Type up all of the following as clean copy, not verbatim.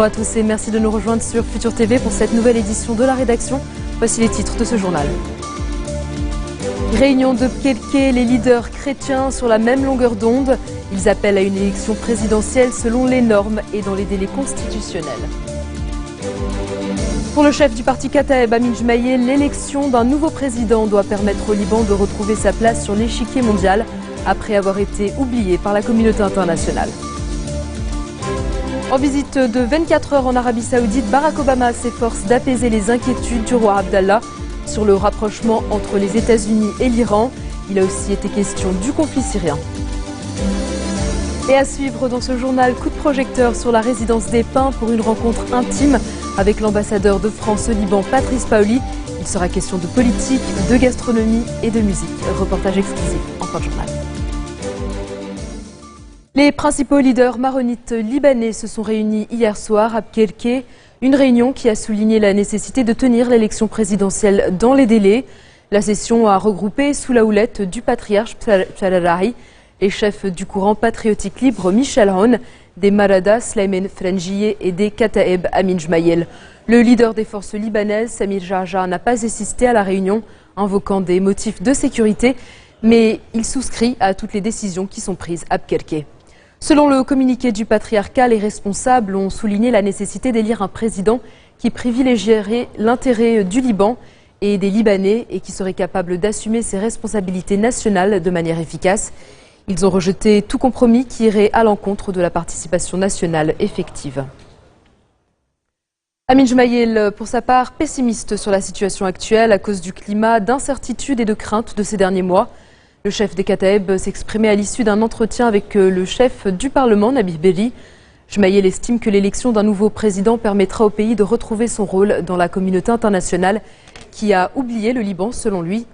Bonjour à tous et merci de nous rejoindre sur Futur TV pour cette nouvelle édition de la rédaction. Voici les titres de ce journal. Réunion de Pkelké, les leaders chrétiens sur la même longueur d'onde. Ils appellent à une élection présidentielle selon les normes et dans les délais constitutionnels. Pour le chef du parti Kataeb, Amin Jmaïel, l'élection d'un nouveau président doit permettre au Liban de retrouver sa place sur l'échiquier mondial après avoir été oublié par la communauté internationale. En visite de 24 heures en Arabie Saoudite, Barack Obama s'efforce d'apaiser les inquiétudes du roi Abdallah sur le rapprochement entre les États-Unis et l'Iran. Il a aussi été question du conflit syrien. Et à suivre dans ce journal, coup de projecteur sur la résidence des Pins pour une rencontre intime avec l'ambassadeur de France au Liban, Patrice Paoli. Il sera question de politique, de gastronomie et de musique. Reportage exclusif en fin de journal. Les principaux leaders maronites libanais se sont réunis hier soir à Pkelké, une réunion qui a souligné la nécessité de tenir l'élection présidentielle dans les délais. La session a regroupé sous la houlette du patriarche Pshalalahi les chefs du courant patriotique libre Michel Aoun, des Maradas Slimane Frangieh et des Kataeb Amin Jmaïel. Le leader des forces libanaises, Samir Jarja, n'a pas assisté à la réunion, invoquant des motifs de sécurité, mais il souscrit à toutes les décisions qui sont prises à Pkelké. Selon le communiqué du patriarcat, les responsables ont souligné la nécessité d'élire un président qui privilégierait l'intérêt du Liban et des Libanais et qui serait capable d'assumer ses responsabilités nationales de manière efficace. Ils ont rejeté tout compromis qui irait à l'encontre de la participation nationale effective. Amin Jmaïel, pour sa part, pessimiste sur la situation actuelle à cause du climat d'incertitude et de crainte de ces derniers mois. Le chef des Kataeb s'exprimait à l'issue d'un entretien avec le chef du Parlement, Nabih Berri. Jmaïel estime que l'élection d'un nouveau président permettra au pays de retrouver son rôle dans la communauté internationale qui a oublié le Liban, selon lui.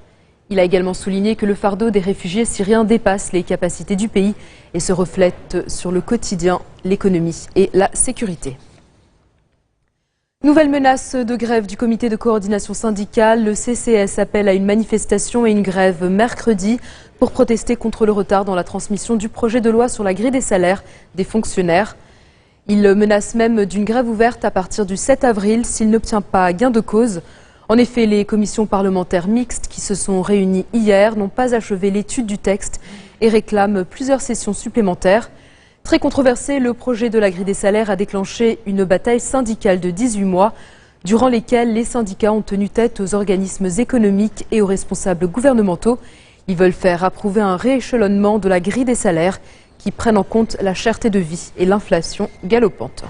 Il a également souligné que le fardeau des réfugiés syriens dépasse les capacités du pays et se reflète sur le quotidien, l'économie et la sécurité. Nouvelle menace de grève du comité de coordination syndicale. Le CCS appelle à une manifestation et une grève mercredi pour protester contre le retard dans la transmission du projet de loi sur la grille des salaires des fonctionnaires. Il menace même d'une grève ouverte à partir du 7 avril s'il n'obtient pas gain de cause. En effet, les commissions parlementaires mixtes qui se sont réunies hier n'ont pas achevé l'étude du texte et réclament plusieurs sessions supplémentaires. Très controversé, le projet de la grille des salaires a déclenché une bataille syndicale de 18 mois, durant lesquels les syndicats ont tenu tête aux organismes économiques et aux responsables gouvernementaux. Ils veulent faire approuver un rééchelonnement de la grille des salaires qui prenne en compte la cherté de vie et l'inflation galopante.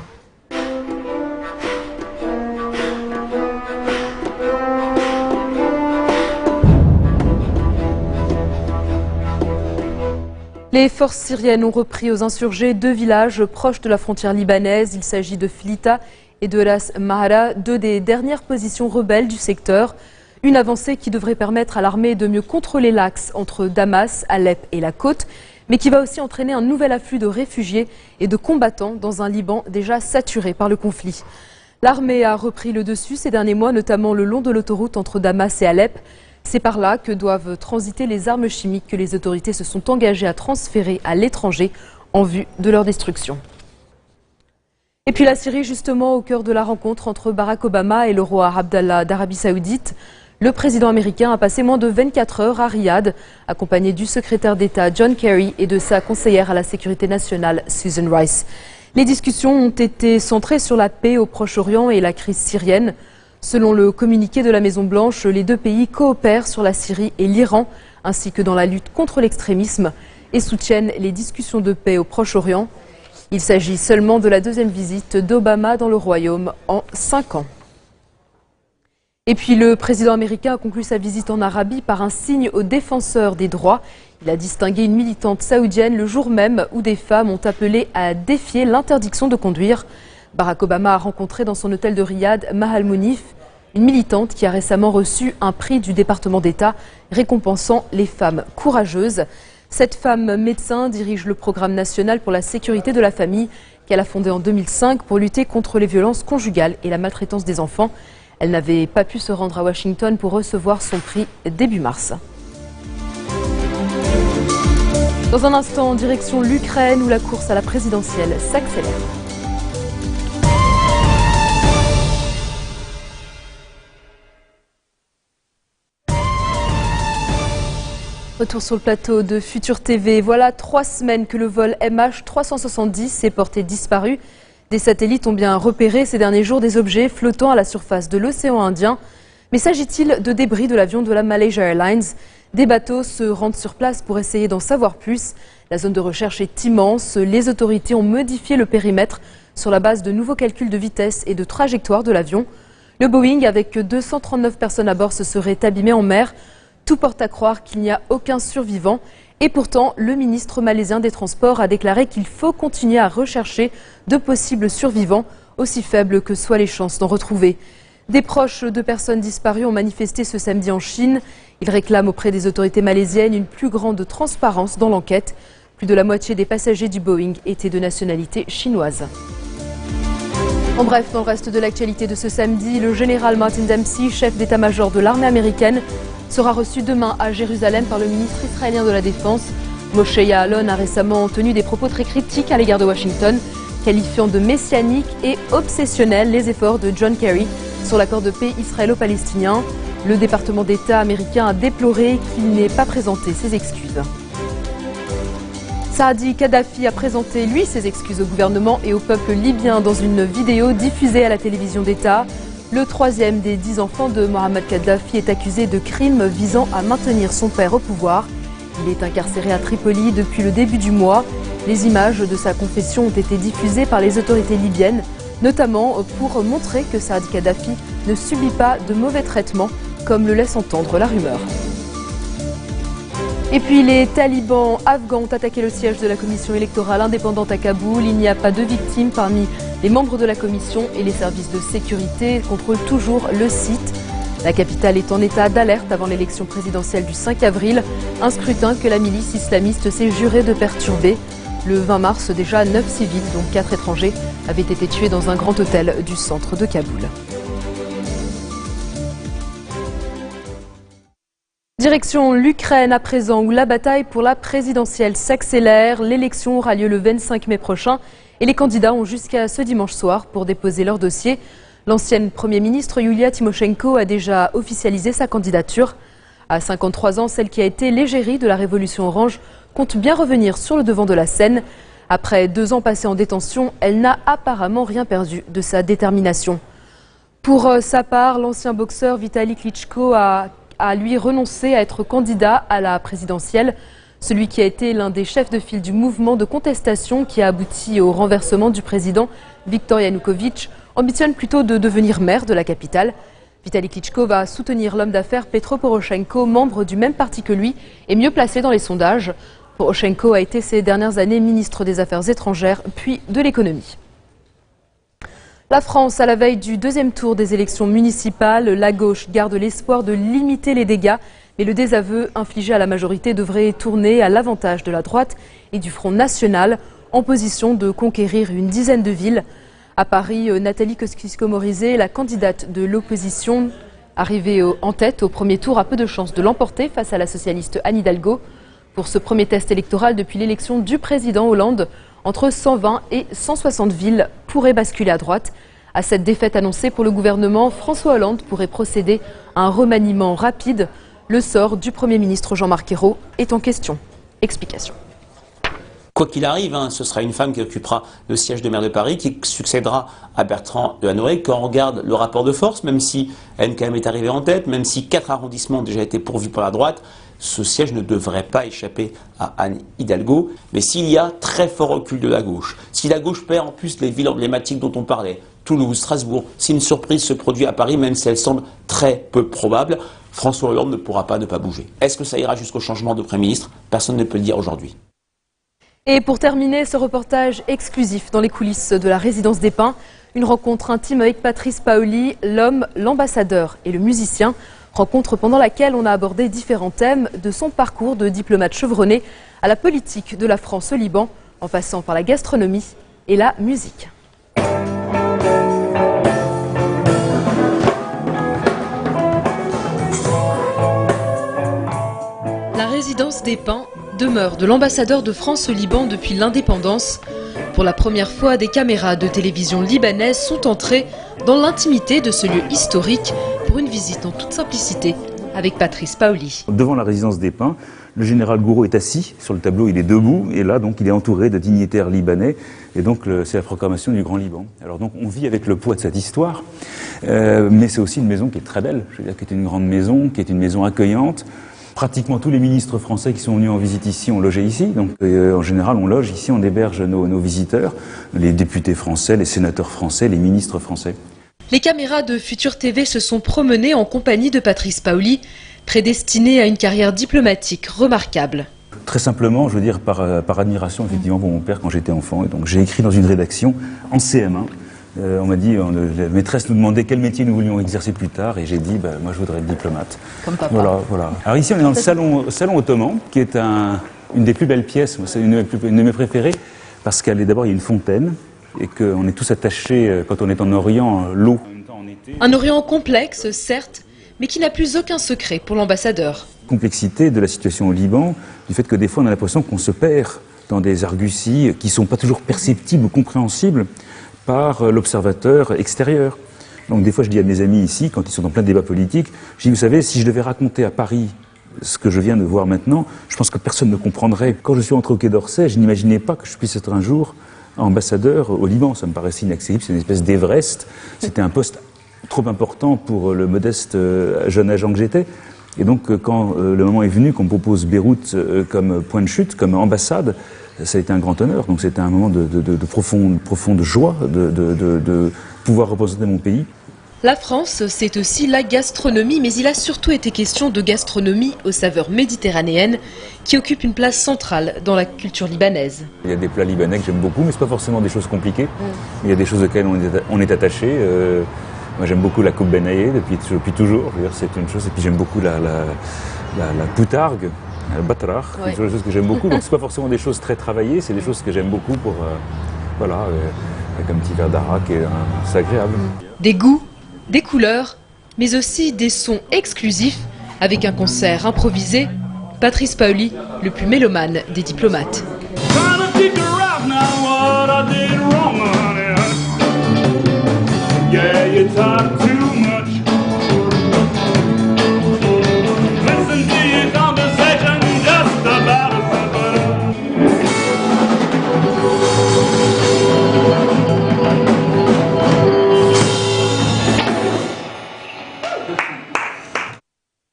Les forces syriennes ont repris aux insurgés 2 villages proches de la frontière libanaise. Il s'agit de Filita et de Ras Mahara, 2 des dernières positions rebelles du secteur. Une avancée qui devrait permettre à l'armée de mieux contrôler l'axe entre Damas, Alep et la côte, mais qui va aussi entraîner un nouvel afflux de réfugiés et de combattants dans un Liban déjà saturé par le conflit. L'armée a repris le dessus ces derniers mois, notamment le long de l'autoroute entre Damas et Alep. C'est par là que doivent transiter les armes chimiques que les autorités se sont engagées à transférer à l'étranger en vue de leur destruction. Et puis la Syrie, justement, au cœur de la rencontre entre Barack Obama et le roi Abdallah d'Arabie Saoudite. Le président américain a passé moins de 24 heures à Riyad, accompagné du secrétaire d'État John Kerry et de sa conseillère à la sécurité nationale Susan Rice. Les discussions ont été centrées sur la paix au Proche-Orient et la crise syrienne. Selon le communiqué de la Maison-Blanche, les 2 pays coopèrent sur la Syrie et l'Iran, ainsi que dans la lutte contre l'extrémisme, et soutiennent les discussions de paix au Proche-Orient. Il s'agit seulement de la 2e visite d'Obama dans le Royaume en 5 ans. Et puis le président américain a conclu sa visite en Arabie par un signe aux défenseurs des droits. Il a distingué une militante saoudienne le jour même où des femmes ont appelé à défier l'interdiction de conduire. Barack Obama a rencontré dans son hôtel de Riyad Mahal Mounif, une militante qui a récemment reçu un prix du département d'État récompensant les femmes courageuses. Cette femme médecin dirige le programme national pour la sécurité de la famille qu'elle a fondé en 2005 pour lutter contre les violences conjugales et la maltraitance des enfants. Elle n'avait pas pu se rendre à Washington pour recevoir son prix début mars. Dans un instant, en direction l'Ukraine où la course à la présidentielle s'accélère. Retour sur le plateau de Futur TV. Voilà 3 semaines que le vol MH370 s'est porté disparu. Des satellites ont bien repéré ces derniers jours des objets flottant à la surface de l'océan Indien. Mais s'agit-il de débris de l'avion de la Malaysia Airlines? Des bateaux se rendent sur place pour essayer d'en savoir plus. La zone de recherche est immense. Les autorités ont modifié le périmètre sur la base de nouveaux calculs de vitesse et de trajectoire de l'avion. Le Boeing, avec 239 personnes à bord, se serait abîmé en mer. Tout porte à croire qu'il n'y a aucun survivant. Et pourtant, le ministre malaisien des Transports a déclaré qu'il faut continuer à rechercher de possibles survivants, aussi faibles que soient les chances d'en retrouver. Des proches de personnes disparues ont manifesté ce samedi en Chine. Ils réclament auprès des autorités malaisiennes une plus grande transparence dans l'enquête. Plus de la moitié des passagers du Boeing étaient de nationalité chinoise. En bref, dans le reste de l'actualité de ce samedi, le général Martin Dempsey, chef d'état-major de l'armée américaine, sera reçu demain à Jérusalem par le ministre israélien de la Défense. Moshe Ya'alon a récemment tenu des propos très critiques à l'égard de Washington, qualifiant de messianiques et obsessionnels les efforts de John Kerry sur l'accord de paix israélo-palestinien. Le département d'État américain a déploré qu'il n'ait pas présenté ses excuses. Saadi Kadhafi a présenté, lui, ses excuses au gouvernement et au peuple libyen dans une vidéo diffusée à la télévision d'État. Le 3e des 10 enfants de Mohamed Kadhafi est accusé de crimes visant à maintenir son père au pouvoir. Il est incarcéré à Tripoli depuis le début du mois. Les images de sa confession ont été diffusées par les autorités libyennes, notamment pour montrer que Saadi Kadhafi ne subit pas de mauvais traitements, comme le laisse entendre la rumeur. Et puis les talibans afghans ont attaqué le siège de la commission électorale indépendante à Kaboul. Il n'y a pas de victimes parmi les membres de la commission et les services de sécurité contrôlent toujours le site. La capitale est en état d'alerte avant l'élection présidentielle du 5 avril, un scrutin que la milice islamiste s'est jurée de perturber. Le 20 mars, déjà 9 civils, dont 4 étrangers, avaient été tués dans un grand hôtel du centre de Kaboul. Direction l'Ukraine à présent, où la bataille pour la présidentielle s'accélère. L'élection aura lieu le 25 mai prochain et les candidats ont jusqu'à ce dimanche soir pour déposer leur dossier. L'ancienne Premier ministre Yulia Tymoshenko a déjà officialisé sa candidature. À 53 ans, celle qui a été l'égérie de la Révolution orange compte bien revenir sur le devant de la scène. Après 2 ans passés en détention, elle n'a apparemment rien perdu de sa détermination. Pour sa part, l'ancien boxeur Vitali Klitschko a lui renoncé à être candidat à la présidentielle. Celui qui a été l'un des chefs de file du mouvement de contestation qui a abouti au renversement du président Viktor Yanukovych ambitionne plutôt de devenir maire de la capitale. Vitali Klitschko va soutenir l'homme d'affaires Petro Poroshenko, membre du même parti que lui et mieux placé dans les sondages. Poroshenko a été ces dernières années ministre des Affaires étrangères puis de l'économie. La France, à la veille du 2e tour des élections municipales, la gauche garde l'espoir de limiter les dégâts, mais le désaveu infligé à la majorité devrait tourner à l'avantage de la droite et du Front National, en position de conquérir une dizaine de villes. À Paris, Nathalie Kosciusko-Morizet, la candidate de l'opposition, arrivée en tête au premier tour, a peu de chances de l'emporter face à la socialiste Anne Hidalgo. Pour ce premier test électoral depuis l'élection du président Hollande, entre 120 et 160 villes pourraient basculer à droite. À cette défaite annoncée pour le gouvernement, François Hollande pourrait procéder à un remaniement rapide. Le sort du Premier ministre Jean-Marc Ayrault est en question. Explication. Quoi qu'il arrive, ce sera une femme qui occupera le siège de maire de Paris, qui succédera à Bertrand Delanoë. Quand on regarde le rapport de force, même si NKM est arrivé en tête, même si 4 arrondissements ont déjà été pourvus par la droite, ce siège ne devrait pas échapper à Anne Hidalgo. Mais s'il y a très fort recul de la gauche, si la gauche perd en plus les villes emblématiques dont on parlait, Toulouse, Strasbourg, si une surprise se produit à Paris, même si elle semble très peu probable, François Hollande ne pourra pas ne pas bouger. Est-ce que ça ira jusqu'au changement de Premier ministre? Personne ne peut le dire aujourd'hui. Et pour terminer ce reportage exclusif dans les coulisses de la résidence des Pins, une rencontre intime avec Patrice Paoli, l'homme, l'ambassadeur et le musicien. Rencontre pendant laquelle on a abordé différents thèmes, de son parcours de diplomate chevronné à la politique de la France au Liban, en passant par la gastronomie et la musique. La résidence des Pins, demeure de l'ambassadeur de France au Liban depuis l'indépendance. Pour la première fois, des caméras de télévision libanaises sont entrées dans l'intimité de ce lieu historique pour une visite en toute simplicité avec Patrice Paoli. Devant la résidence des Pins, le général Gouraud est assis. Sur le tableau, il est debout. Et là, donc, il est entouré de dignitaires libanais. Et donc, c'est la proclamation du Grand Liban. Alors, donc, on vit avec le poids de cette histoire. Mais c'est aussi une maison qui est très belle. Je veux dire, qui est une grande maison, qui est une maison accueillante. Pratiquement tous les ministres français qui sont venus en visite ici ont logé ici. Donc, en général, on loge ici, on héberge nos visiteurs, les députés français, les sénateurs français, les ministres français. Les caméras de Futur TV se sont promenées en compagnie de Patrice Paoli, prédestiné à une carrière diplomatique remarquable. Très simplement, je veux dire, par admiration effectivement pour mon père quand j'étais enfant. Et donc j'ai écrit dans une rédaction en CM1. On m'a dit, la maîtresse nous demandait quel métier nous voulions exercer plus tard, et j'ai dit, moi je voudrais être diplomate. Comme papa. Voilà. Alors ici on est dans le salon ottoman, qui est une des plus belles pièces, c'est une de mes préférées, parce qu'elle est d'abord, il y a une fontaine, et qu'on est tous attachés, quand on est en Orient, l'eau. Un Orient complexe, certes, mais qui n'a plus aucun secret pour l'ambassadeur. Complexité de la situation au Liban, du fait que des fois on a l'impression qu'on se perd dans des arguties qui ne sont pas toujours perceptibles ou compréhensibles par l'observateur extérieur. Donc des fois je dis à mes amis ici, quand ils sont en plein débat politique, je dis, vous savez, si je devais raconter à Paris ce que je viens de voir maintenant, je pense que personne ne comprendrait. Quand je suis entré au Quai d'Orsay, je n'imaginais pas que je puisse être un jour ambassadeur au Liban. Ça me paraissait inaccessible, c'est une espèce d'Everest. C'était un poste trop important pour le modeste jeune agent que j'étais. Et donc quand le moment est venu qu'on me propose Beyrouth comme point de chute, comme ambassade, ça a été un grand honneur. Donc c'était un moment de profonde joie de pouvoir représenter mon pays. La France, c'est aussi la gastronomie, mais il a surtout été question de gastronomie aux saveurs méditerranéennes qui occupe une place centrale dans la culture libanaise. Il y a des plats libanais que j'aime beaucoup, mais ce n'est pas forcément des choses compliquées. Il y a des choses auxquelles on est attaché. Moi j'aime beaucoup la coupe benaye depuis toujours, c'est une chose. Et puis j'aime beaucoup la poutargue, le batrach, c'est une chose que j'aime beaucoup. Donc c'est pas forcément des choses très travaillées, c'est des choses que j'aime beaucoup pour, avec un petit verre d'arak, c'est agréable. Des goûts, des couleurs, mais aussi des sons exclusifs avec un concert improvisé. Patrice Paoli, le plus mélomane des diplomates. Yeah, you talk too much. Listen to your conversation just about a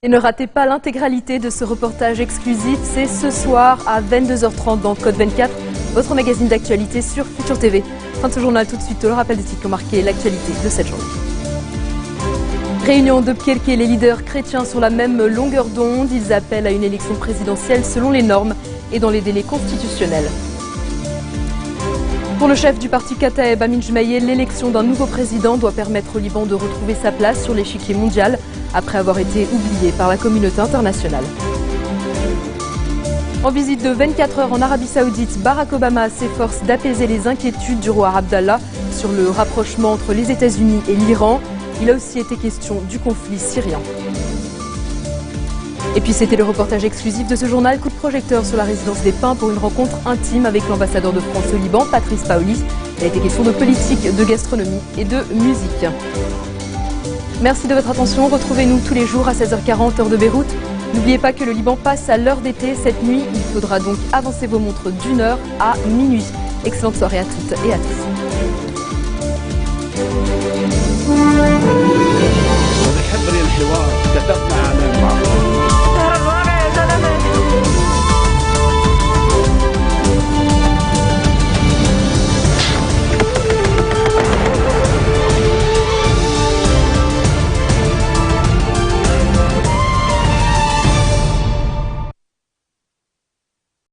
Et ne ratez pas l'intégralité de ce reportage exclusif, c'est ce soir à 22h30 dans Code 24, votre magazine d'actualité sur Futur TV. Fin de ce journal, tout de suite, le rappel des titres qui ont marqué l'actualité de cette journée. Réunion de Pkirke, les leaders chrétiens sur la même longueur d'onde. Ils appellent à une élection présidentielle selon les normes et dans les délais constitutionnels. Pour le chef du parti Kataeb, Amin Jumaye, l'élection d'un nouveau président doit permettre au Liban de retrouver sa place sur l'échiquier mondial après avoir été oublié par la communauté internationale. En visite de 24 heures en Arabie Saoudite, Barack Obama s'efforce d'apaiser les inquiétudes du roi Abdallah sur le rapprochement entre les États-Unis et l'Iran. Il a aussi été question du conflit syrien. Et puis c'était le reportage exclusif de ce journal, coup de projecteur sur la résidence des Pins pour une rencontre intime avec l'ambassadeur de France au Liban, Patrice Paoli. Il a été question de politique, de gastronomie et de musique. Merci de votre attention, retrouvez-nous tous les jours à 16h40 heure de Beyrouth. N'oubliez pas que le Liban passe à l'heure d'été cette nuit. Il faudra donc avancer vos montres d'1 heure à minuit. Excellente soirée à toutes et à tous.